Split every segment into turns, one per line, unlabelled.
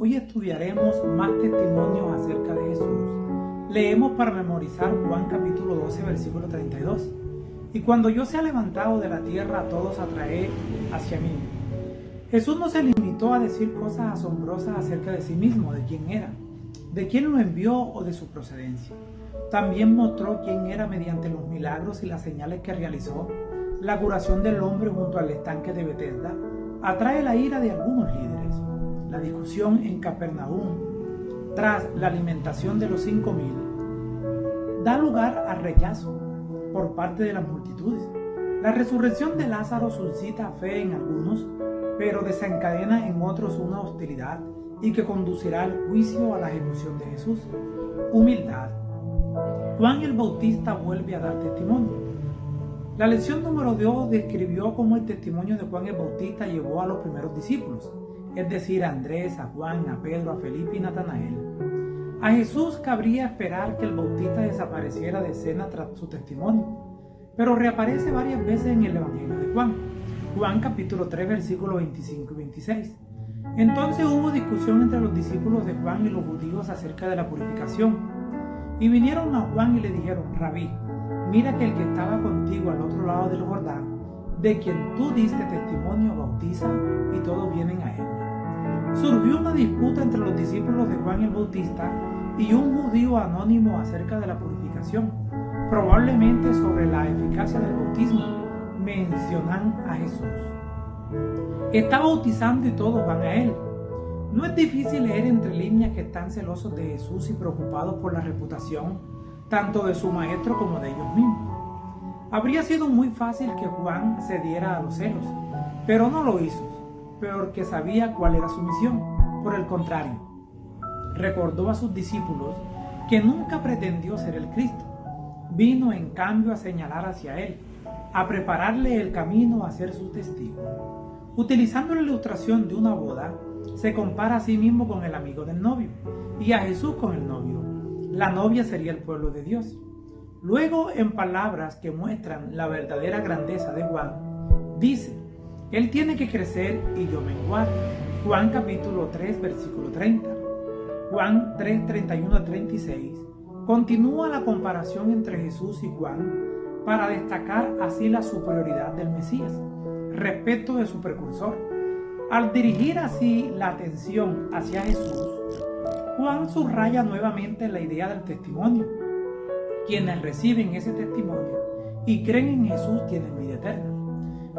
hoy estudiaremos más testimonios acerca de Jesús. Leemos para memorizar Juan capítulo 12, versículo 32. Y cuando yo sea levantado de la tierra, a todos atraeré hacia mí. Jesús no se limitó a decir cosas asombrosas acerca de sí mismo, de quién era, de quién lo envió o de su procedencia. También mostró quién era mediante los milagros y las señales que realizó. La curación del hombre junto al estanque de Betesda atrae la ira de algunos líderes. La discusión en Capernaum, tras la alimentación de los 5,000, da lugar al rechazo por parte de las multitudes. La resurrección de Lázaro suscita fe en algunos, pero desencadena en otros una hostilidad y que conducirá al juicio a la ejecución de Jesús. Humildad. Juan el Bautista vuelve a dar testimonio. La lección número 2 describió cómo el testimonio de Juan el Bautista llevó a los primeros discípulos, es decir, a Andrés, a Juan, a Pedro, a Felipe y Natanael. A Jesús cabría esperar que el Bautista desapareciera de escena tras su testimonio, pero reaparece varias veces en el Evangelio de Juan. Juan capítulo 3, versículos 25 y 26. Entonces hubo discusión entre los discípulos de Juan y los judíos acerca de la purificación. Y vinieron a Juan y le dijeron: Rabí, mira que el que estaba contigo al otro lado del Jordán, de quien tú diste testimonio, bautiza, y todos vienen a él. Surgió una disputa entre los discípulos de Juan el Bautista y un judío anónimo acerca de la purificación, probablemente sobre la eficacia del bautismo. Mencionan a Jesús. Está bautizando y todos van a él. No es difícil leer entre líneas que están celosos de Jesús y preocupados por la reputación, tanto de su maestro como de ellos mismos. Habría sido muy fácil que Juan cediera a los celos, pero no lo hizo, porque sabía cuál era su misión. Por el contrario, recordó a sus discípulos que nunca pretendió ser el Cristo. Vino en cambio a señalar hacia él, a prepararle el camino a ser su testigo. Utilizando la ilustración de una boda, se compara a sí mismo con el amigo del novio y a Jesús con el novio. La novia sería el pueblo de Dios. Luego, en palabras que muestran la verdadera grandeza de Juan, dice: Él tiene que crecer y yo menguar. Juan capítulo 3, versículo 30. Juan 3, 31 a 36. Continúa la comparación entre Jesús y Juan para destacar así la superioridad del Mesías respecto de su precursor. Al dirigir así la atención hacia Jesús, Juan subraya nuevamente la idea del testimonio. Quienes reciben ese testimonio y creen en Jesús tienen vida eterna.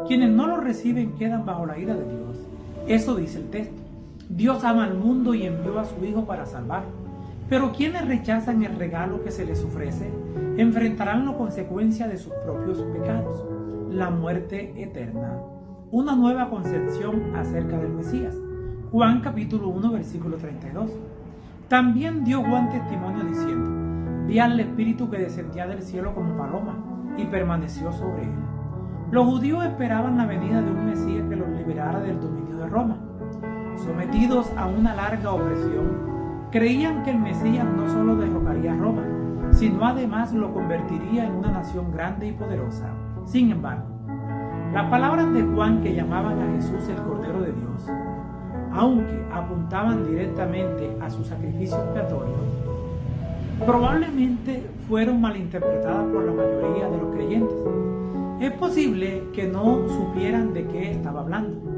Quienes no lo reciben quedan bajo la ira de Dios. Eso dice el texto. Dios ama al mundo y envió a su Hijo para salvarlo. Pero quienes rechazan el regalo que se les ofrece enfrentarán la consecuencia de sus propios pecados, la muerte eterna. Una nueva concepción acerca del Mesías. Juan capítulo 1, versículo 32. También dio Juan testimonio diciendo: Vi al Espíritu que descendía del cielo como paloma y permaneció sobre él. Los judíos esperaban la venida de un Mesías que los liberara del dominio de Roma. Sometidos a una larga opresión, creían que el Mesías no solo derrocaría a Roma, sino además lo convertiría en una nación grande y poderosa. Sin embargo, las palabras de Juan, que llamaban a Jesús el Cordero de Dios, aunque apuntaban directamente a su sacrificio expiatorio, probablemente fueron malinterpretadas por la mayoría de los creyentes. Es posible que no supieran de qué estaba hablando.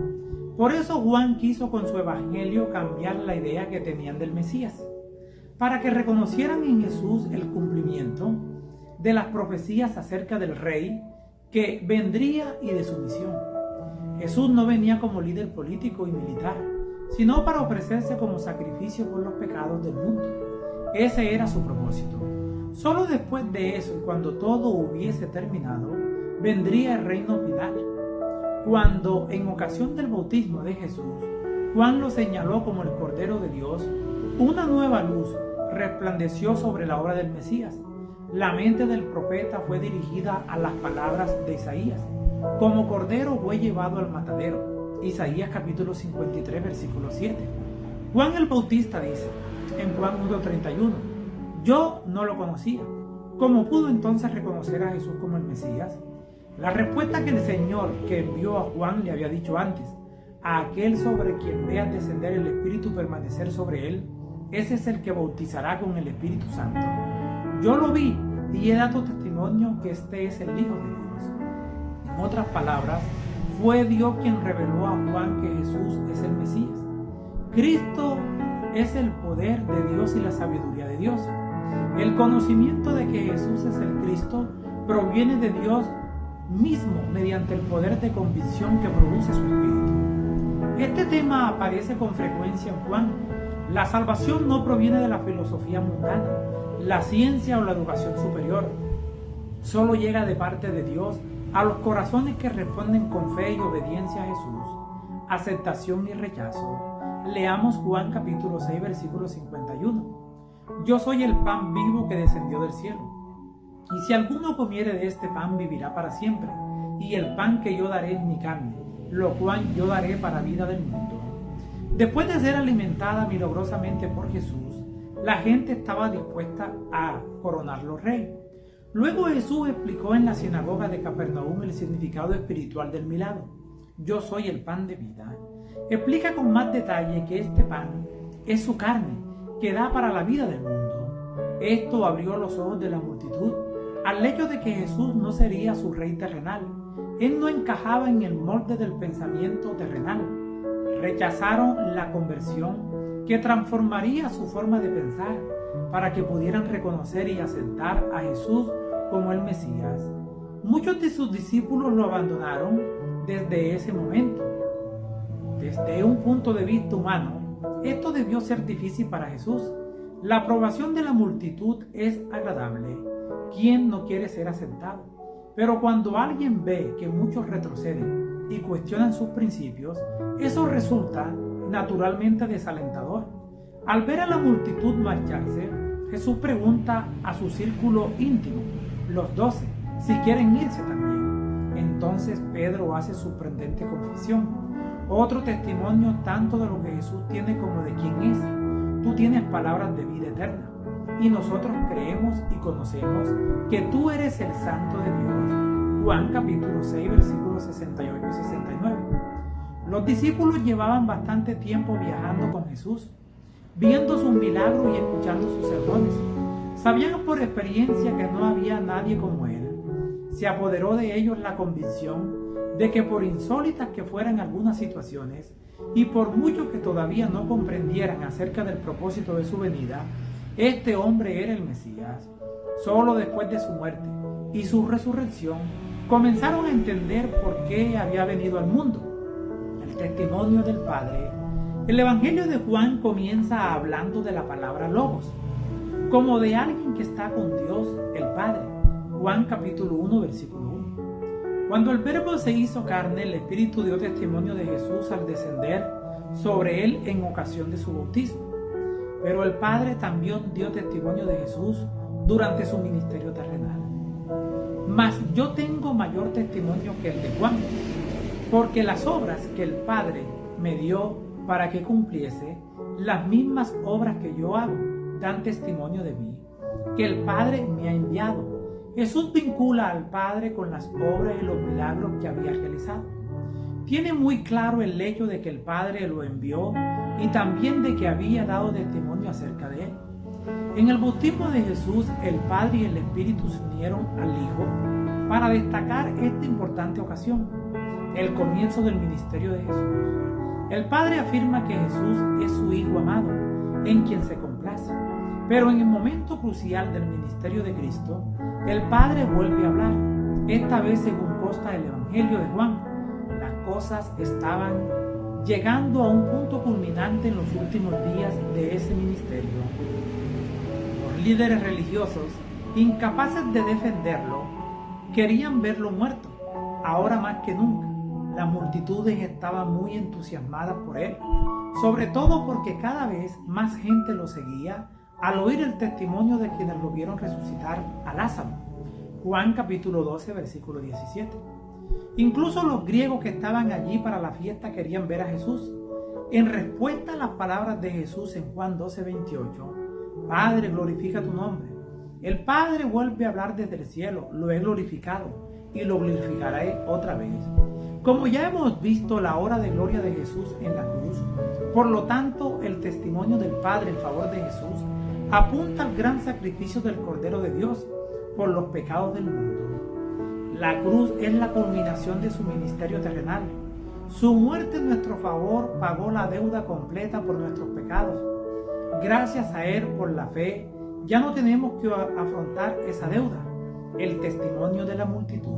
Por eso Juan quiso con su evangelio cambiar la idea que tenían del Mesías, para que reconocieran en Jesús el cumplimiento de las profecías acerca del Rey que vendría y de su misión. Jesús no venía como líder político y militar, sino para ofrecerse como sacrificio por los pecados del mundo. Ese era su propósito. Solo después de eso, y cuando todo hubiese terminado, vendría el reino final. Cuando, en ocasión del bautismo de Jesús, Juan lo señaló como el Cordero de Dios, una nueva luz resplandeció sobre la obra del Mesías. La mente del profeta fue dirigida a las palabras de Isaías: como cordero fue llevado al matadero. Isaías capítulo 53, versículo 7. Juan el Bautista dice en Juan 1:31: Yo no lo conocía. ¿Cómo pudo entonces reconocer a Jesús como el Mesías? La respuesta que el Señor que envió a Juan le había dicho antes: a aquel sobre quien veas descender el Espíritu permanecer sobre él, ese es el que bautizará con el Espíritu Santo. Yo lo vi y he dado testimonio que este es el Hijo de Dios. En otras palabras, fue Dios quien reveló a Juan que Jesús es el Mesías. Cristo es el poder de Dios y la sabiduría de Dios. El conocimiento de que Jesús es el Cristo proviene de Dios mismo mediante el poder de convicción que produce su Espíritu. Este tema aparece con frecuencia en Juan. La salvación no proviene de la filosofía mundana, la ciencia o la educación superior. Solo llega de parte de Dios a los corazones que responden con fe y obediencia a Jesús, aceptación y rechazo. Leamos Juan capítulo 6, versículo 51. Yo soy el pan vivo que descendió del cielo. Y si alguno comiere de este pan, vivirá para siempre. Y el pan que yo daré es mi carne, lo cual yo daré para vida del mundo. Después de ser alimentada milagrosamente por Jesús, la gente estaba dispuesta a coronarlo rey. Luego Jesús explicó en la sinagoga de Capernaum el significado espiritual del milagro. Yo soy el pan de vida. Explica con más detalle que este pan es su carne, que da para la vida del mundo. Esto abrió los ojos de la multitud al hecho de que Jesús no sería su rey terrenal. Él no encajaba en el molde del pensamiento terrenal. Rechazaron la conversión que transformaría su forma de pensar para que pudieran reconocer y aceptar a Jesús como el Mesías. Muchos de sus discípulos lo abandonaron desde ese momento. Desde un punto de vista humano, esto debió ser difícil para Jesús. La aprobación de la multitud es agradable. ¿Quién no quiere ser aceptado? Pero cuando alguien ve que muchos retroceden y cuestionan sus principios, eso resulta naturalmente desalentador. Al ver a la multitud marcharse, Jesús pregunta a su círculo íntimo, los 12, si quieren irse también. Entonces Pedro hace sorprendente confesión, otro testimonio tanto de lo que Jesús tiene como de quién es. Tú tienes palabras de vida eterna, y nosotros creemos y conocemos que tú eres el Santo de Dios. Juan capítulo 6, versículos 68 y 69. Los discípulos llevaban bastante tiempo viajando con Jesús, viendo sus milagros y escuchando sus sermones. Sabían por experiencia que no había nadie como él. Se apoderó de ellos la convicción de que por insólitas que fueran algunas situaciones y por mucho que todavía no comprendieran acerca del propósito de su venida, este hombre era el Mesías. Solo después de su muerte y su resurrección comenzaron a entender por qué había venido al mundo. El testimonio del Padre. El Evangelio de Juan comienza hablando de la palabra Logos, como de alguien que está con Dios, el Padre. Juan capítulo 1, versículo 1. Cuando el Verbo se hizo carne, el Espíritu dio testimonio de Jesús al descender sobre él en ocasión de su bautismo. Pero el Padre también dio testimonio de Jesús durante su ministerio terrenal. Mas yo tengo mayor testimonio que el de Juan, porque las obras que el Padre me dio para que cumpliese, las mismas obras que yo hago, dan testimonio de mí, que el Padre me ha enviado. Jesús vincula al Padre con las obras y los milagros que había realizado. Tiene muy claro el hecho de que el Padre lo envió y también de que había dado testimonio acerca de él. En el bautismo de Jesús, el Padre y el Espíritu se unieron al Hijo para destacar esta importante ocasión, el comienzo del ministerio de Jesús. El Padre afirma que Jesús es su Hijo amado, en quien se complace. Pero en el momento crucial del ministerio de Cristo, el Padre vuelve a hablar, esta vez según consta el Evangelio de Juan. Las cosas estaban llegando a un punto culminante en los últimos días de ese ministerio. Los líderes religiosos, incapaces de defenderlo, querían verlo muerto. Ahora más que nunca, las multitudes estaban muy entusiasmadas por él, sobre todo porque cada vez más gente lo seguía al oír el testimonio de quienes lo vieron resucitar a Lázaro. Juan capítulo 12, versículo 17. Incluso los griegos que estaban allí para la fiesta querían ver a Jesús. En respuesta a las palabras de Jesús en Juan 12, 28, Padre, glorifica tu nombre. El Padre vuelve a hablar desde el cielo, lo he glorificado y lo glorificaré otra vez. Como ya hemos visto la hora de gloria de Jesús en la cruz, por lo tanto el testimonio del Padre en favor de Jesús apunta al gran sacrificio del Cordero de Dios por los pecados del mundo. La cruz es la culminación de su ministerio terrenal. Su muerte en nuestro favor pagó la deuda completa por nuestros pecados. Gracias a Él, por la fe, ya no tenemos que afrontar esa deuda, el testimonio de la multitud.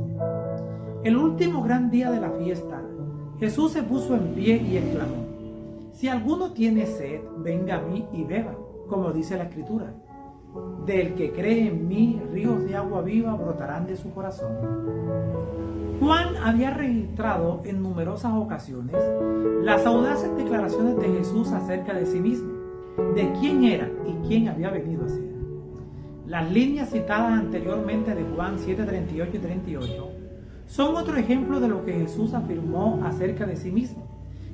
El último gran día de la fiesta, Jesús se puso en pie y exclamó: si alguno tiene sed, venga a mí y beba, como dice la Escritura. Del que cree en mí, ríos de agua viva brotarán de su corazón. Juan había registrado en numerosas ocasiones las audaces declaraciones de Jesús acerca de sí mismo, de quién era y quién había venido a ser. Las líneas citadas anteriormente de Juan 7, 38 y 38 son otro ejemplo de lo que Jesús afirmó acerca de sí mismo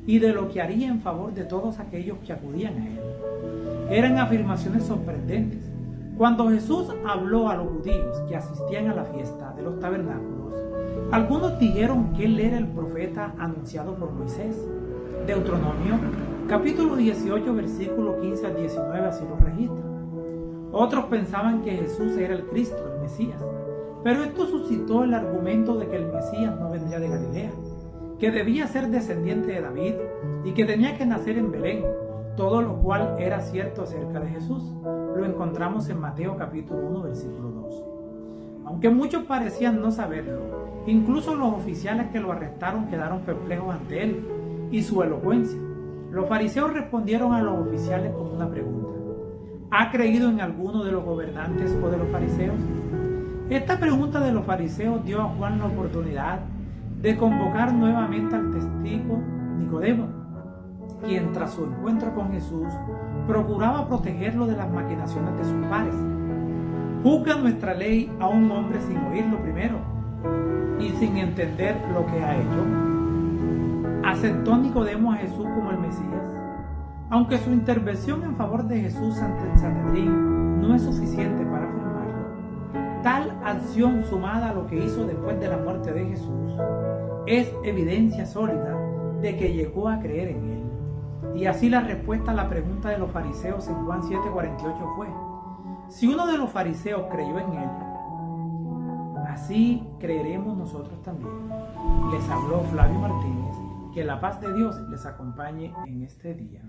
y de lo que haría en favor de todos aquellos que acudían a Él. Eran afirmaciones sorprendentes. Cuando Jesús habló a los judíos que asistían a la fiesta de los tabernáculos, algunos dijeron que Él era el profeta anunciado por Moisés. Deuteronomio, capítulo 18, versículo 15 al 19, así lo registra. Otros pensaban que Jesús era el Cristo, el Mesías, pero esto suscitó el argumento de que el Mesías no vendría de Galilea, que debía ser descendiente de David y que tenía que nacer en Belén, todo lo cual era cierto acerca de Jesús. Lo encontramos en Mateo capítulo 1, versículo 2. Aunque muchos parecían no saberlo, incluso los oficiales que lo arrestaron quedaron perplejos ante él y su elocuencia. Los fariseos respondieron a los oficiales con una pregunta: ¿ha creído en alguno de los gobernantes o de los fariseos? Esta pregunta de los fariseos dio a Juan la oportunidad de convocar nuevamente al testigo Nicodemo, quien tras su encuentro con Jesús procuraba protegerlo de las maquinaciones de sus pares. ¿Juzga nuestra ley a un hombre sin oírlo primero y sin entender lo que ha hecho? ¿Aceptó Nicodemo a Jesús como el Mesías? Aunque su intervención en favor de Jesús ante el Sanedrín no es suficiente para afirmarlo, tal acción sumada a lo que hizo después de la muerte de Jesús es evidencia sólida de que llegó a creer en Él. Y así la respuesta a la pregunta de los fariseos en Juan 7:48 fue: si uno de los fariseos creyó en Él, así creeremos nosotros también. Les habló Flavio Martínez. Que la paz de Dios les acompañe en este día.